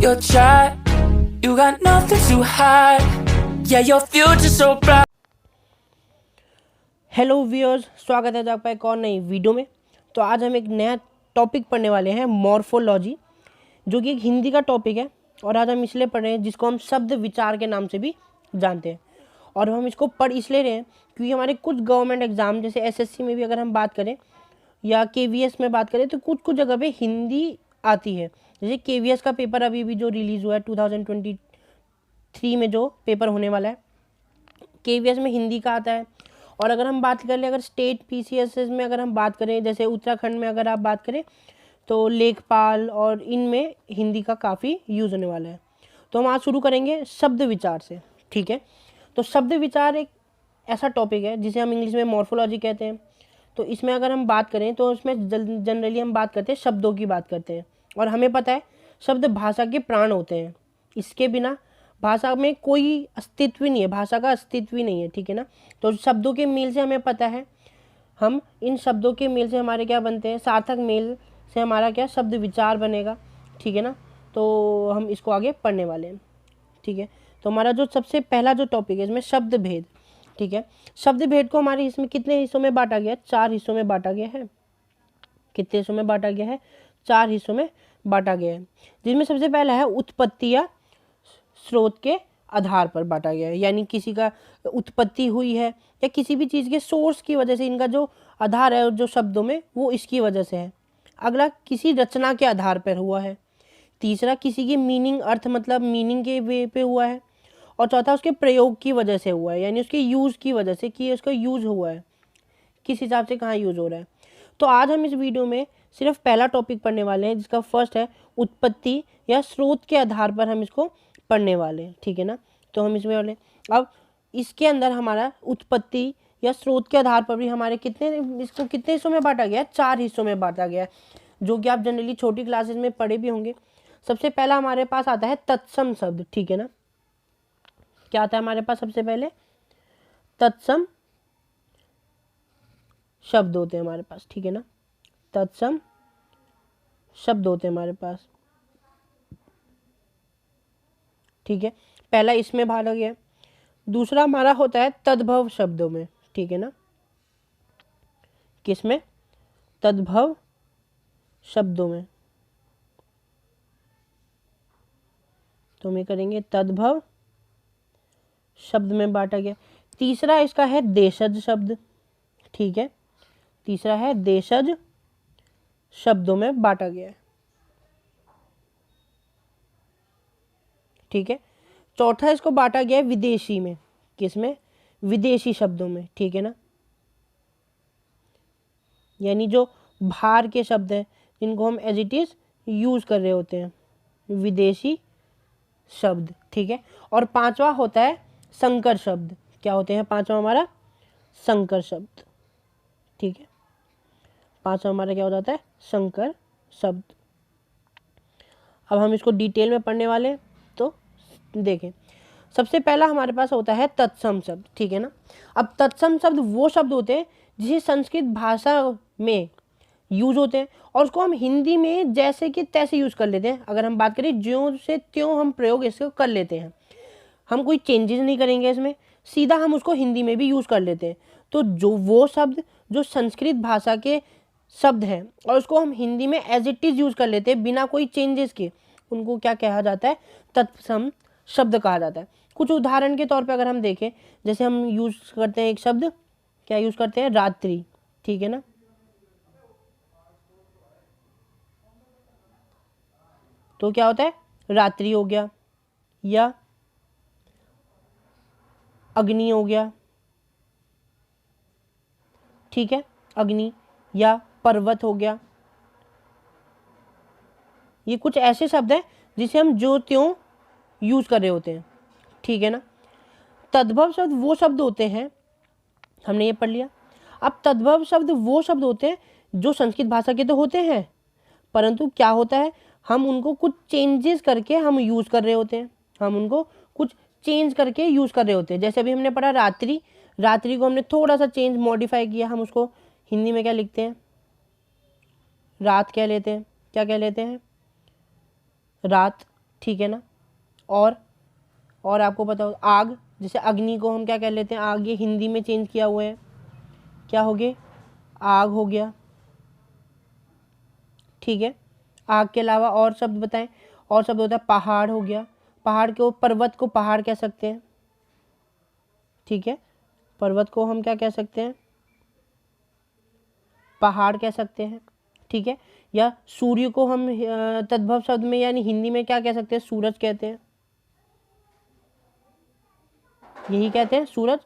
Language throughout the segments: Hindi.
You're dry, you got nothing to hide. Yeah, your future's so bright. Hello viewers, स्वागत है आपका एक और नई वीडियो में। तो आज हम एक नया टॉपिक पढ़ने वाले हैं, मॉर्फोलॉजी, जो कि एक हिंदी का टॉपिक है। और आज हम इसलिए पढ़ रहे हैं जिसको हम शब्द विचार के नाम से भी जानते हैं। और हम इसको पढ़ इसलिए रहे हैं क्योंकि हमारे कुछ गवर्नमेंट एग्जाम जैसे एसएससी में भी अगर हम बात करें या केवीएस में बात करें तो कुछ कुछ जगह पे हिंदी आती है। जैसे केवीएस का पेपर अभी भी जो रिलीज़ हुआ है 2023 में जो पेपर होने वाला है, केवीएस में हिंदी का आता है। और अगर हम बात कर लें, अगर स्टेट पीसीएसएस में अगर हम बात करें, जैसे उत्तराखंड में अगर आप बात करें तो लेखपाल और इनमें हिंदी का काफ़ी यूज़ होने वाला है। तो हम आज शुरू करेंगे शब्द विचार से, ठीक है। तो शब्द विचार एक ऐसा टॉपिक है जिसे हम इंग्लिश में मॉर्फोलॉजी कहते हैं। तो इसमें अगर हम बात करें तो इसमें जनरली हम बात करते हैं, शब्दों की बात करते हैं। और हमें पता है शब्द भाषा के प्राण होते हैं, इसके बिना भाषा में कोई अस्तित्व नहीं है, भाषा का अस्तित्व ही नहीं है, ठीक है ना। तो शब्दों के मेल से हमें पता है, हम इन शब्दों के मेल से हमारे क्या बनते हैं, सार्थक मेल से हमारा क्या शब्द विचार बनेगा, ठीक है ना। तो हम इसको आगे पढ़ने वाले हैं, ठीक है। तो हमारा जो सबसे पहला जो टॉपिक है इसमें शब्द भेद, ठीक है। शब्द भेद को हमारे इसमें कितने हिस्सों में बांटा गया है? 4 हिस्सों में बांटा गया है। कितने हिस्सों में बांटा गया है? 4 हिस्सों में बांटा गया है, जिसमें सबसे पहला है उत्पत्ति या स्रोत के आधार पर बांटा गया है। यानी किसी का उत्पत्ति हुई है या किसी भी चीज़ के सोर्स की वजह से इनका जो आधार है जो शब्दों में वो इसकी वजह से है। अगला किसी रचना के आधार पर हुआ है। तीसरा किसी की मीनिंग, अर्थ मतलब मीनिंग के वे पे हुआ है। और चौथा उसके प्रयोग की वजह से हुआ है, यानी उसके यूज़ की वजह से कि उसका यूज़ हुआ है, किस हिसाब से कहाँ यूज़ हो रहा है। तो आज हम इस वीडियो में सिर्फ पहला टॉपिक पढ़ने वाले हैं, जिसका फर्स्ट है उत्पत्ति या स्रोत के आधार पर हम इसको पढ़ने वाले हैं, ठीक है ना। तो हम इसमें वाले अब इसके अंदर हमारा उत्पत्ति या स्रोत के आधार पर भी हमारे इसको कितने हिस्सों में बांटा गया है? 4 हिस्सों में बांटा गया है, जो कि आप जनरली छोटी क्लासेस में पढ़े भी होंगे। सबसे पहला हमारे पास आता है तत्सम शब्द, ठीक है ना। क्या आता है हमारे पास? सबसे पहले तत्सम शब्द होते हैं हमारे पास, ठीक है ना। तत्सम शब्द होते हैं हमारे पास, ठीक है। पहला इसमें बांटा गया। दूसरा हमारा होता है तद्भव शब्दों में, ठीक है ना। किसमें? तद्भव शब्दों में। तो हम ये करेंगे तद्भव शब्द में बांटा गया। तीसरा इसका है देशज शब्द, ठीक है। तीसरा है देशज शब्दों में बांटा गया है, ठीक है। चौथा इसको बांटा गया है विदेशी में। किसमें? विदेशी शब्दों में, ठीक है ना। यानी जो बाहर के शब्द हैं जिनको हम एज इट इज यूज कर रहे होते हैं, विदेशी शब्द, ठीक है। और पांचवा होता है संकर शब्द। क्या होते हैं पांचवा हमारा? संकर शब्द, ठीक है। पांचवा हमारा क्या हो जाता है? संकर शब्द। अब हम इसको डिटेल में पढ़ने वाले हैं, तो देखें। सबसे पहला हमारे पास होता है तत्सम शब्द, ठीक है ना। अब तत्सम शब्द वो शब्द होते हैं जिसे संस्कृत भाषा में यूज होते हैं और उसको हम हिंदी में जैसे कि तैसे यूज कर लेते हैं। अगर हम बात करें ज्यों से त्यों हम प्रयोग इसको कर लेते हैं, हम कोई चेंजेस नहीं करेंगे इसमें, सीधा हम उसको हिंदी में भी यूज कर लेते हैं। तो जो वो शब्द जो संस्कृत भाषा के शब्द हैं और उसको हम हिंदी में एज इट इज यूज कर लेते हैं बिना कोई चेंजेस के, उनको क्या कहा जाता है? तत्सम शब्द कहा जाता है। कुछ उदाहरण के तौर पे अगर हम देखें, जैसे हम यूज करते हैं एक शब्द, क्या यूज करते हैं? रात्रि, ठीक है ना। तो क्या होता है? रात्रि हो गया, या अग्नि हो गया, ठीक है, अग्नि, या पर्वत हो गया। ये कुछ ऐसे शब्द हैं जिसे हम जो त्यों यूज कर रहे होते हैं, ठीक है ना। तद्भव शब्द वो शब्द होते हैं, हमने ये पढ़ लिया। अब तद्भव शब्द वो शब्द होते हैं जो संस्कृत भाषा के तो होते हैं, परंतु क्या होता है, हम उनको कुछ चेंजेस करके हम यूज कर रहे होते हैं, हम उनको कुछ चेंज करके यूज कर रहे होते हैं। जैसे अभी हमने पढ़ा रात्रि, रात्रि को हमने थोड़ा सा चेंज मॉडिफाई किया, हम उसको हिंदी में क्या लिखते हैं? रात कह लेते हैं। क्या कह लेते हैं? रात, ठीक है ना। और आपको पता हो आग, जैसे अग्नि को हम क्या कह लेते हैं, आग, ये हिंदी में चेंज किया हुआ है, क्या हो गया, आग हो गया, ठीक है। आग के अलावा और शब्द बताएं, और शब्द होता है पहाड़ हो गया, पहाड़ को, पर्वत को पहाड़ कह सकते हैं, ठीक है, पर्वत को हम क्या कह सकते हैं, पहाड़ कह सकते हैं, ठीक है। या सूर्य को हम तद्भव शब्द में यानी हिंदी में क्या कह सकते हैं, सूरज कहते हैं, यही कहते हैं सूरज।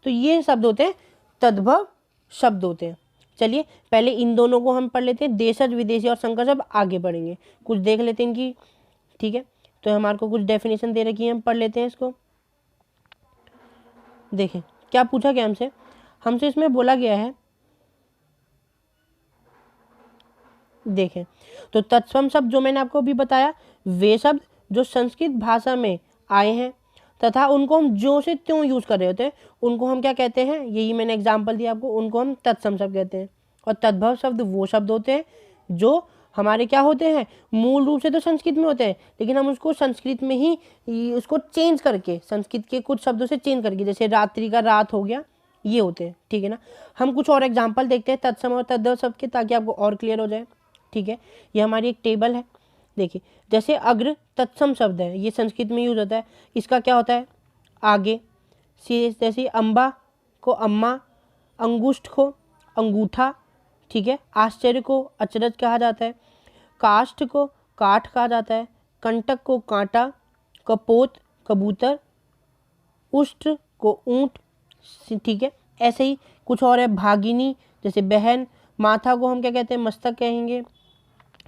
तो ये शब्द होते हैं तद्भव शब्द होते हैं। चलिए पहले इन दोनों को हम पढ़ लेते हैं, देशज, विदेशी और संकर शब्द आगे पढ़ेंगे, कुछ देख लेते हैं इनकी, ठीक है। तो हमारे को कुछ डेफिनेशन दे रखी है, हम पढ़ लेते हैं इसको। देखें क्या पूछा गया हमसे इसमें बोला गया है, देखें तो तत्सम शब्द जो मैंने आपको अभी बताया, वे शब्द जो संस्कृत भाषा में आए हैं तथा उनको हम जो से त्यों यूज कर रहे होते हैं, उनको हम क्या कहते हैं, यही मैंने एग्जांपल दिया आपको, उनको हम तत्सम शब्द कहते हैं। और तद्भव शब्द वो शब्द होते हैं जो हमारे क्या होते हैं, मूल रूप से तो संस्कृत में होते हैं, लेकिन हम उसको संस्कृत में ही उसको चेंज करके, संस्कृत के कुछ शब्दों से चेंज करके, जैसे रात्रि का रात हो गया, ये होते हैं, ठीक है ना। हम कुछ और एग्जाम्पल देखते हैं तत्सम और तद्भव शब्द के, ताकि आपको और क्लियर हो जाए, ठीक है। ये हमारी एक टेबल है, देखिए जैसे अग्र तत्सम शब्द है, ये संस्कृत में यूज होता है, इसका क्या होता है, आगे। जैसे अम्बा को अम्मा, अंगुष्ठ को अंगूठा, ठीक है। आश्चर्य को अचरज कहा जाता है, काष्ठ को काठ कहा जाता है, कंटक को कांटा, कपोत कबूतर, उष्ट को ऊंट, ठीक है। ऐसे ही कुछ और है, भागिनी जैसे बहन, माथा को हम क्या कहते हैं, मस्तक कहेंगे,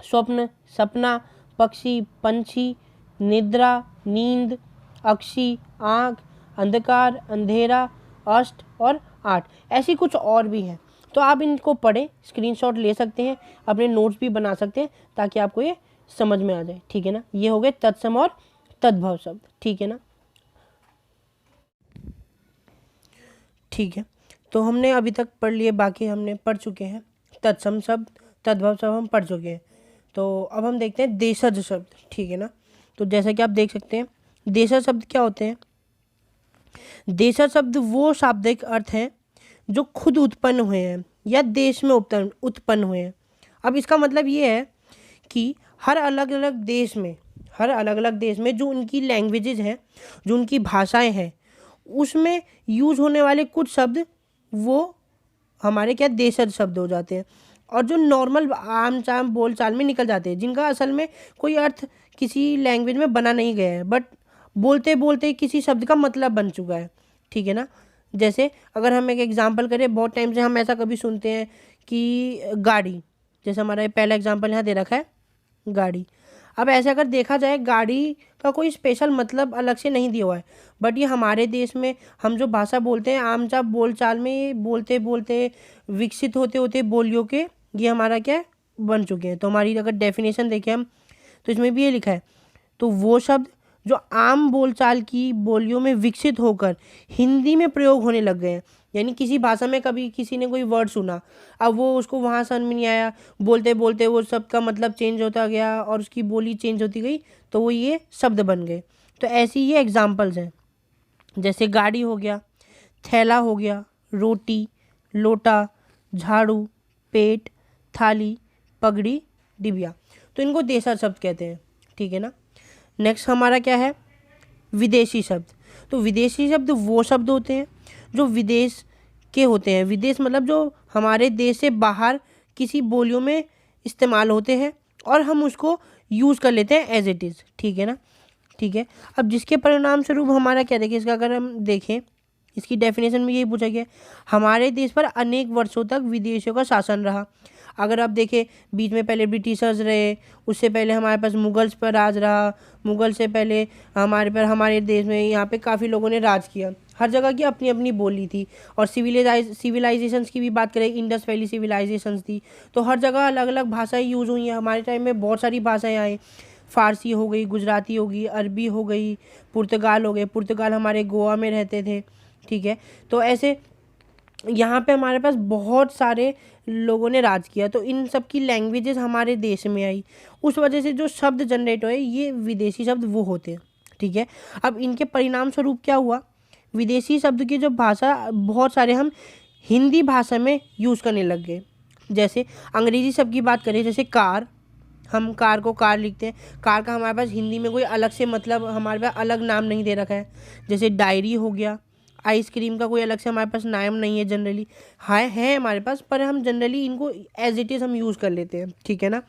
स्वप्न सपना, पक्षी पंछी, निद्रा नींद, अक्षी आँख, अंधकार अंधेरा, अष्ट और 8, ऐसी कुछ और भी हैं। तो आप इनको पढ़ें, स्क्रीनशॉट ले सकते हैं, अपने नोट्स भी बना सकते हैं, ताकि आपको ये समझ में आ जाए, ठीक है ना। ये हो गए तत्सम और तद्भव शब्द, ठीक है ना, ठीक है। तो हमने अभी तक पढ़ लिए, बाकी हमने पढ़ चुके हैं तत्सम शब्द, तद्भव शब्द हम पढ़ चुके हैं। तो अब हम देखते हैं देशज शब्द, ठीक है ना। तो जैसा कि आप देख सकते हैं, देशज शब्द क्या होते हैं, देशज शब्द वो शाब्दिक अर्थ हैं जो खुद उत्पन्न हुए हैं या देश में उत्पन्न हुए हैं। अब इसका मतलब ये है कि हर अलग अलग देश में जो उनकी लैंग्वेजेज हैं, जो उनकी भाषाएं हैं, उसमें यूज होने वाले कुछ शब्द वो हमारे क्या देशज शब्द हो जाते हैं, और जो नॉर्मल आम चाम बोल चाल में निकल जाते हैं, जिनका असल में कोई अर्थ किसी लैंग्वेज में बना नहीं गया है, बट बोलते बोलते किसी शब्द का मतलब बन चुका है, ठीक है ना। जैसे अगर हम एक एग्जांपल करें, बहुत टाइम से हम ऐसा कभी सुनते हैं कि गाड़ी, जैसे हमारा पहला एग्जांपल यहाँ दे रखा है गाड़ी। अब ऐसे अगर देखा जाए, गाड़ी का कोई स्पेशल मतलब अलग से नहीं दिया हुआ है, बट ये हमारे देश में हम जो भाषा बोलते हैं, आम चाम बोल चाल में बोलते बोलते विकसित होते होते बोलियों के ये हमारा क्या बन चुके हैं। तो हमारी अगर डेफिनेशन देखें हम, तो इसमें भी ये लिखा है, तो वो शब्द जो आम बोलचाल की बोलियों में विकसित होकर हिंदी में प्रयोग होने लग गए हैं। यानी किसी भाषा में कभी किसी ने कोई वर्ड सुना, अब वो उसको वहाँ समझ में नहीं आया, बोलते बोलते वो शब्द का मतलब चेंज होता गया और उसकी बोली चेंज होती गई, तो वो ये शब्द बन गए। तो ऐसी ये एग्जाम्पल्स हैं, जैसे गाड़ी हो गया, थैला हो गया, रोटी, लोटा, झाड़ू, पेट, थाली, पगड़ी, डिबिया। तो इनको देशज शब्द कहते हैं, ठीक है ना। नेक्स्ट हमारा क्या है, विदेशी शब्द। तो विदेशी शब्द वो शब्द होते हैं जो विदेश के होते हैं, विदेश मतलब जो हमारे देश से बाहर किसी बोलियों में इस्तेमाल होते हैं और हम उसको यूज़ कर लेते हैं एज इट इज़, ठीक है ना, ठीक है। अब जिसके परिणाम स्वरूप हमारा क्या, देखिए इसका अगर हम देखें, इसकी डेफिनेशन में यही पूछा गया, हमारे देश पर अनेक वर्षों तक विदेशियों का शासन रहा। अगर आप देखें, बीच में पहले ब्रिटिशर्स रहे, उससे पहले हमारे पास मुगल्स पर राज रहा, मुगल से पहले हमारे देश में यहाँ पे काफ़ी लोगों ने राज किया। हर जगह की अपनी अपनी बोली थी। और सिविलाइजेशंस की भी बात करें, इंडस वैली सिविलाइजेशंस थी, तो हर जगह अलग अलग भाषाएं यूज़ हुई हैं। हमारे टाइम में बहुत सारी भाषाएं आई, फ़ारसी हो गई, गुजराती हो गई, अरबी हो गई, पुर्तगाल हो गए, पुर्तगाल हमारे गोवा में रहते थे, ठीक है। तो ऐसे यहाँ पे हमारे पास बहुत सारे लोगों ने राज किया, तो इन सब की लैंग्वेजेस हमारे देश में आई। उस वजह से जो शब्द जनरेट हुए ये विदेशी शब्द वो होते हैं, ठीक है। अब इनके परिणाम स्वरूप क्या हुआ, विदेशी शब्द की जो भाषा बहुत सारे हम हिंदी भाषा में यूज़ करने लग गए। जैसे अंग्रेजी शब्द की बात करें, जैसे कार, हम कार को कार लिखते हैं, कार का हमारे पास हिंदी में कोई अलग से मतलब हमारे पास अलग नाम नहीं दे रखा है। जैसे डायरी हो गया, आइसक्रीम का कोई अलग से हमारे पास नाम नहीं है जनरली, है हमारे पास, पर हम जनरली इनको एज इट इज़ हम यूज़ कर लेते हैं, ठीक है ना।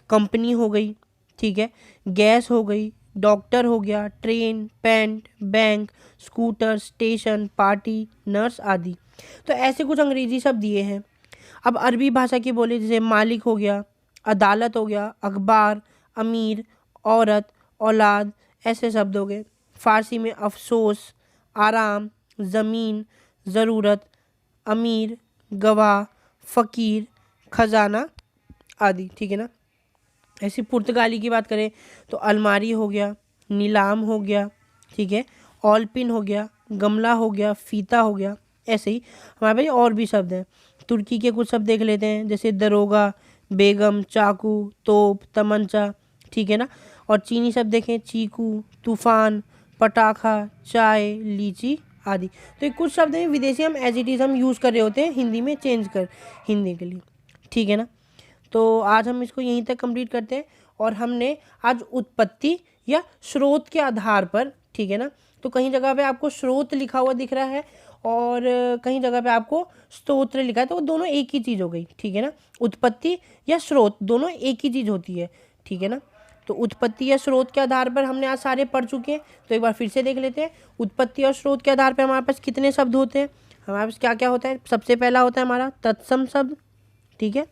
कंपनी हो गई, ठीक है, गैस हो गई, डॉक्टर हो गया, train, paint, bank, scooter, station, party, nurse आदि। तो ऐसे कुछ अंग्रेजी शब्द दिए हैं। अब अरबी भाषा की बोले, जैसे मालिक हो गया, अदालत हो गया, अखबार, अमीर, औरत, औलाद, ऐसे शब्द हो गए। फ़ारसी में अफसोस, आराम, ज़मीन, ज़रूरत, अमीर, गवाह, फ़कीर, खजाना आदि, ठीक है ना। ऐसी पुर्तगाली की बात करें तो अलमारी हो गया, नीलाम हो गया, ठीक है, ऑलपिन हो गया, गमला हो गया, फीता हो गया। ऐसे ही हमारे पास और भी शब्द हैं। तुर्की के कुछ शब्द देख लेते हैं, जैसे दरोगा, बेगम, चाकू, तोप, तमंचा, ठीक है ना। और चीनी शब्द देखें, चीकू, तूफान, पटाखा, चाय, लीची आदि। तो ये कुछ शब्द हैं विदेशी हम एज इट इज़ हम यूज़ कर रहे होते हैं हिंदी में चेंज कर हिंदी के लिए, ठीक है ना। तो आज हम इसको यहीं तक कंप्लीट करते हैं। और हमने आज उत्पत्ति या स्रोत के आधार पर, ठीक है ना, तो कहीं जगह पे आपको स्रोत लिखा हुआ दिख रहा है और कहीं जगह पे आपको स्तोत्र लिखा है, तो वो दोनों एक ही चीज़ हो गई, ठीक है ना। उत्पत्ति या स्रोत दोनों एक ही चीज़ होती है, ठीक है ना। तो उत्पत्ति या स्रोत के आधार पर हमने आज सारे पढ़ चुके हैं, तो एक बार फिर से देख लेते हैं। उत्पत्ति और स्रोत के आधार पर हमारे पास कितने शब्द होते हैं, हमारे पास क्या क्या होता है। सबसे पहला होता है हमारा तत्सम शब्द, ठीक है,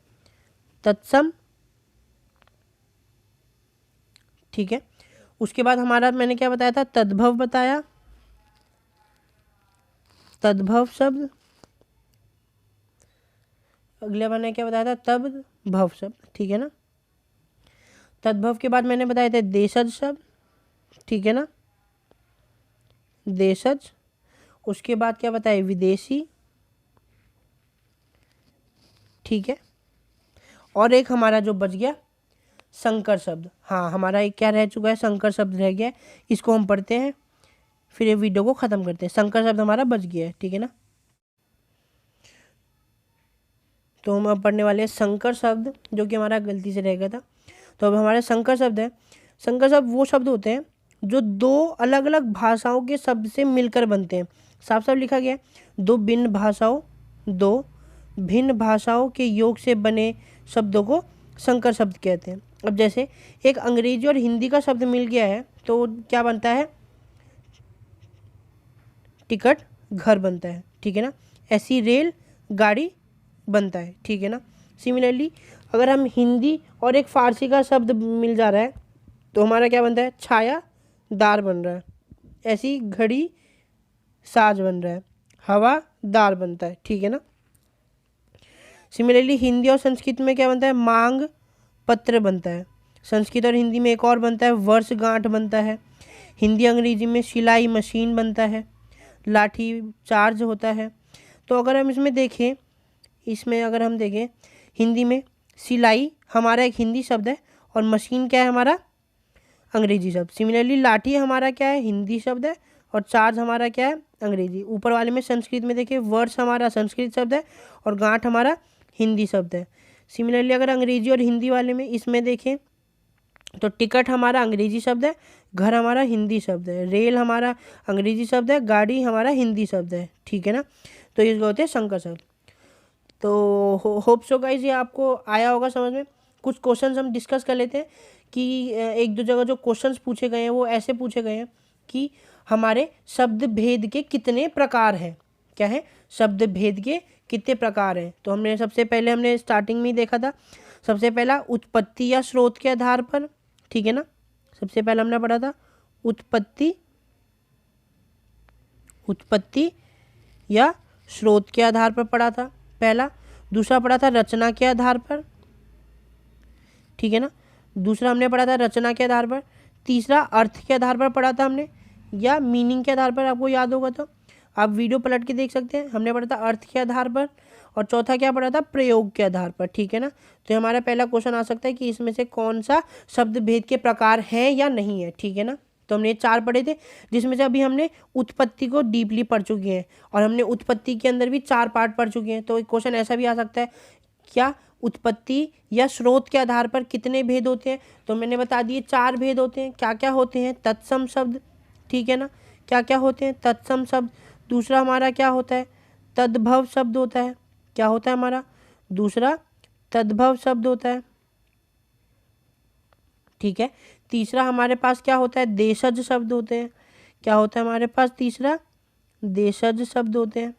तत्सम, ठीक है। उसके बाद हमारा मैंने क्या बताया था, तद्भव बताया, तद्भव शब्द। अगले मैंने क्या बताया था, तब भव शब्द, ठीक है ना। तद्भव के बाद मैंने बताया था देशज शब्द, ठीक है ना, देशज। उसके बाद क्या बताया, विदेशी, ठीक है। और एक हमारा जो बच गया संकर शब्द, हाँ हमारा एक क्या रह चुका है, संकर शब्द रह गया है, इसको हम पढ़ते हैं फिर ये वीडियो को ख़त्म करते हैं। संकर शब्द हमारा बच गया है, ठीक है ना। तो हम अब पढ़ने वाले हैं संकर शब्द, जो कि हमारा गलती से रह गया था। तो अब हमारे संकर शब्द है। संकर शब्द वो शब्द होते हैं जो दो अलग अलग भाषाओं के शब्द से मिलकर बनते हैं। साफ साफ लिखा गया है, दो भिन्न भाषाओं के योग से बने शब्दों को संकर शब्द कहते हैं। अब जैसे एक अंग्रेजी और हिंदी का शब्द मिल गया है तो क्या बनता है, टिकट घर बनता है, ठीक है ना। ऐसी रेल गाड़ी बनता है, ठीक है ना। सिमिलरली अगर हम हिंदी और एक फारसी का शब्द मिल जा रहा है तो हमारा क्या बनता है, छाया दार बन रहा है। ऐसी घड़ी साज बन रहा है, हवादार बनता है, ठीक है ना। सिमिलरली हिंदी और संस्कृत में क्या बनता है, मांग पत्र बनता है। संस्कृत और हिंदी में एक और बनता है, वर्षगांठ बनता है। हिंदी अंग्रेजी में सिलाई मशीन बनता है, लाठी चार्ज होता है। तो अगर हम इसमें देखें, अगर हम देखें हिंदी में सिलाई हमारा एक हिंदी शब्द है और मशीन क्या है, हमारा अंग्रेजी शब्द। सिमिलरली लाठी हमारा क्या है, हिंदी शब्द है और चार्ज हमारा क्या है, अंग्रेजी। ऊपर वाले में संस्कृत में देखिए वर्ष हमारा संस्कृत शब्द है और गांठ हमारा हिंदी शब्द है। सिमिलरली अगर अंग्रेजी और हिंदी वाले में इसमें देखें तो टिकट हमारा अंग्रेजी शब्द है, घर हमारा हिंदी शब्द है, रेल हमारा अंग्रेजी शब्द है, गाड़ी हमारा हिंदी शब्द है, ठीक है ना। तो ये होते हैं संकर शब्द। तो होप सो गाइस ये आपको आया होगा समझ में। कुछ क्वेश्चंस हम डिस्कस कर लेते हैं कि एक दो जगह जो क्वेश्चंस पूछे गए हैं वो ऐसे पूछे गए हैं कि हमारे शब्द भेद के कितने प्रकार हैं। क्या है, शब्द भेद के कितने प्रकार हैं। तो हमने सबसे पहले हमने स्टार्टिंग में ही देखा था, सबसे पहला उत्पत्ति या स्रोत के आधार पर, ठीक है ना। सबसे पहला हमने पढ़ा था उत्पत्ति या स्रोत के आधार पर पढ़ा था पहला। दूसरा पढ़ा था रचना के आधार पर, ठीक है ना। दूसरा हमने पढ़ा था रचना के आधार पर। तीसरा अर्थ के आधार पर पढ़ा था हमने, या मीनिंग के आधार पर, आपको याद होगा तो। आप वीडियो पलट के देख सकते हैं। हमने पढ़ा था अर्थ के आधार पर, और चौथा क्या पढ़ा था, प्रयोग के आधार पर, ठीक है ना। तो हमारा पहला क्वेश्चन आ सकता है कि इसमें से कौन सा शब्द भेद के प्रकार है या नहीं है, ठीक है ना। तो हमने 4 पढ़े थे, जिसमें से अभी हमने उत्पत्ति को डीपली पढ़ चुके हैं, और हमने उत्पत्ति के अंदर भी 4 पार्ट पढ़ चुके हैं। तो एक क्वेश्चन ऐसा भी आ सकता है, क्या उत्पत्ति या स्रोत के आधार पर कितने भेद होते हैं। तो मैंने बता दिए 4 भेद होते हैं। क्या क्या होते हैं, तत्सम शब्द, ठीक है ना, क्या क्या होते हैं, तत्सम शब्द। दूसरा हमारा क्या होता है, तद्भव शब्द होता है। क्या होता है हमारा दूसरा, तद्भव शब्द होता है, ठीक है। तीसरा हमारे पास क्या होता है, देशज शब्द होते हैं। क्या होता है हमारे पास तीसरा, देशज शब्द होते हैं,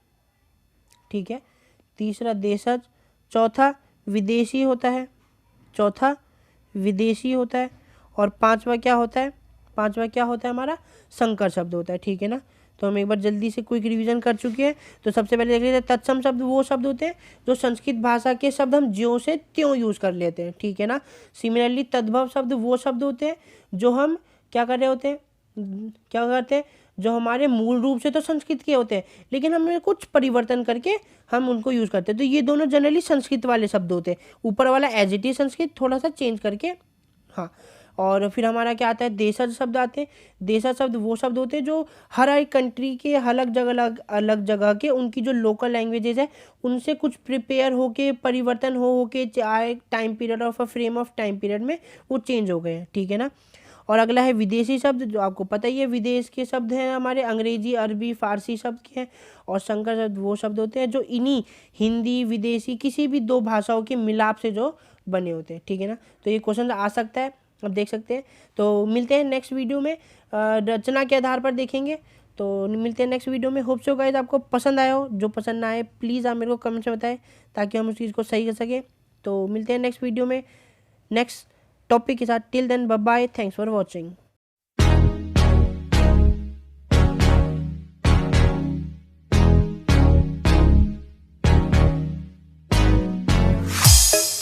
ठीक है, तीसरा देशज। चौथा विदेशी होता है, चौथा विदेशी होता है। और पांचवा क्या होता है, पांचवा क्या होता है हमारा, संकर शब्द होता है, ठीक है ना। तो हम एक बार जल्दी से क्विक रिवीजन कर चुके हैं। तो सबसे पहले देख लेते हैं, तत्सम शब्द वो शब्द होते हैं जो संस्कृत भाषा के शब्द हम ज्यों से त्यों यूज कर लेते हैं, ठीक है ना। सिमिलरली तद्भव शब्द वो शब्द होते हैं जो हम क्या कर रहे होते हैं, क्या करते हैं, जो हमारे मूल रूप से तो संस्कृत के होते हैं, लेकिन हमने कुछ परिवर्तन करके हम उनको यूज करते हैं। तो ये दोनों जनरली संस्कृत वाले शब्द होते हैं। ऊपर वाला एज इट इज संस्कृत, थोड़ा सा चेंज करके, हाँ। और फिर हमारा क्या आता है, देशज शब्द आते हैं। देशज शब्द वो शब्द होते हैं जो हर एक कंट्री के अलग जगह के उनकी जो लोकल लैंग्वेजेज है उनसे कुछ प्रिपेयर होके, परिवर्तन होके चाहे time period of a frame of time period में वो चेंज हो गए हैं, ठीक है ना। और अगला है विदेशी शब्द, जो आपको पता ही है विदेश के शब्द हैं हमारे, अंग्रेजी, अरबी, फारसी शब्द के हैं। और संकर शब्द वो शब्द होते हैं जो इन्हीं हिंदी, विदेशी किसी भी 2 भाषाओं के मिलाप से जो बने होते हैं, ठीक है ना। तो ये क्वेश्चन आ सकता है, अब देख सकते हैं। तो मिलते हैं नेक्स्ट वीडियो में, रचना के आधार पर देखेंगे। तो मिलते हैं नेक्स्ट वीडियो में। होप सो गाइस आपको पसंद आया हो। जो पसंद ना आए प्लीज़ आप मेरे को कमेंट्स में बताएं ताकि हम उस चीज़ को सही कर सकें। तो मिलते हैं नेक्स्ट वीडियो में नेक्स्ट टॉपिक के साथ। Till then bye bye, thanks for watching.